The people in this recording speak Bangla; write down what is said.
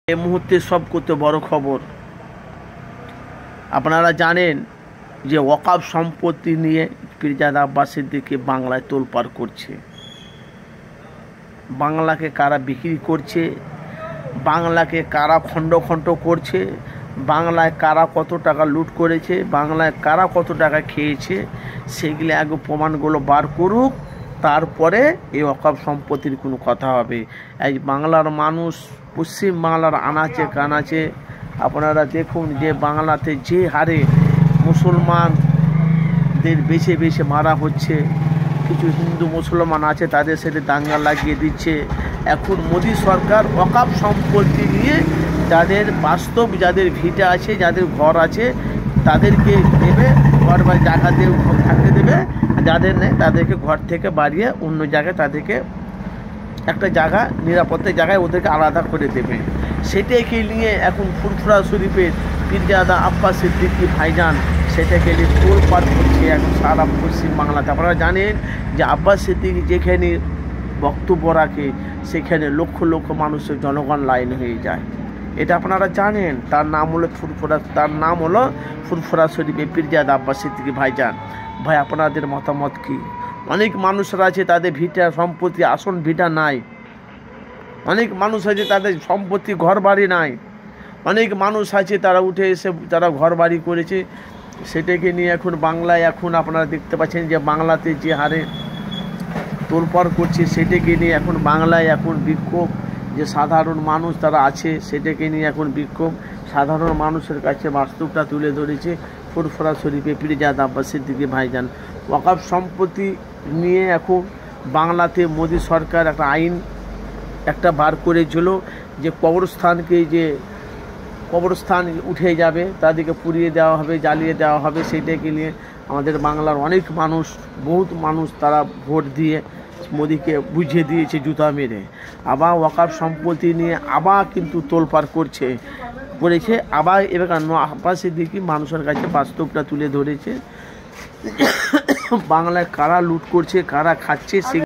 এই মুহূর্তে সবচেয়ে বড় খবর আপনারা জানেন যে ওয়াকফ সম্পত্তি নিয়ে পীরজাদা আব্বাস সিদ্দিকী বাংলায় তোলপাড় করছে। বাংলাকে কারা বিক্রি করছে, বাংলাকে কারা খণ্ড খণ্ড করছে, বাংলায় কারা কত টাকা লুট করেছে, বাংলায় কারা কত টাকা খেয়েছে, সেগুলো আগে প্রমাণগুলো বার করুক, তারপরে এই ওয়াকফ সম্পত্তির কোনো কথা হবে। এই বাংলার মানুষ পশ্চিম বাংলার আনাচে কানাচে আপনারা দেখুন যে বাংলাতে যে হারে মুসলমানদের বেছে বেছে মারা হচ্ছে, কিছু হিন্দু মুসলমান আছে তাদের সাথে দাঙ্গা লাগিয়ে দিচ্ছে। এখন মোদী সরকার ওয়াকফ সম্পত্তি নিয়ে যাদের বাস্তব, যাদের ভিটা আছে, যাদের ঘর আছে তাদেরকে দেবে, ঘর বা জায়গা দিয়ে থাকতে দেবে, যাদের নেই তাদেরকে ঘর থেকে বাড়িয়ে অন্য জায়গায় তাদেরকে একটা জায়গা, নিরাপত্তার জায়গায় ওদেরকে আলাদা করে দেবে। সেটাকে নিয়ে এখন ফুরফুরা শরীফের পীরজাদা আব্বাস সিদ্দিকী ভাইজান সেটাকে নিয়ে তোলপাড় করছে এখন সারা পশ্চিম বাংলাতে। আপনারা জানেন যে আব্বাস সিদ্দিকী যেখানে বক্তব্য রাখে সেখানে লক্ষ লক্ষ মানুষের জনগণ লাইন হয়ে যায়, এটা আপনারা জানেন। তার নাম হলো ফুরফুরা শরীফের পীরজাদা আব্বাস সিদ্দিকী ভাইজান। ভাই আপনাদের মতামত কি? অনেক মানুষরা আছে তাদের ভিটা সম্পত্তি, আসন ভিটা নাই, অনেক মানুষ আছে তাদের সম্পত্তি ঘর বাড়ি নাই, অনেক মানুষ আছে তারা উঠে এসে তারা ঘর বাড়ি করেছে। সেটাকে নিয়ে এখন বাংলায় এখন আপনারা দেখতে পাচ্ছেন যে বাংলাতে যে হারে তোলপাড় করছে, সেটাকে নিয়ে এখন বাংলায় এখন বিক্ষোভ, যে সাধারণ মানুষ তারা আছে সেটাকে নিয়ে এখন বিক্ষোভ। সাধারণ মানুষের কাছে বাস্তবটা তুলে ধরেছে ফুরফুরা শরীফে পীরজাদা আব্বাস সিদ্দিকী ভাইজান। ওয়াকফ সম্পত্তি নিয়ে এখন বাংলাতে মোদী সরকার একটা আইন বার করেছিল যে কবরস্থানকে, যে কবরস্থান উঠে যাবে তাদেরকে পুড়িয়ে দেওয়া হবে, জ্বালিয়ে দেওয়া হবে। সেইটাকে নিয়ে আমাদের বাংলার অনেক মানুষ, বহুত মানুষ তারা ভোট দিয়ে মোদীকে বুঝিয়ে দিয়েছে জুতা মেরে। আবার ওয়াকফ সম্পত্তি নিয়ে আবার কিন্তু তোলপাড় করেছে আবার এবার আব্বাস সিদ্দিকী মানুষের কাছে বাস্তবটা তুলে ধরেছে। বাংলায় কারা লুট করছে, কারা খাচ্ছে, সে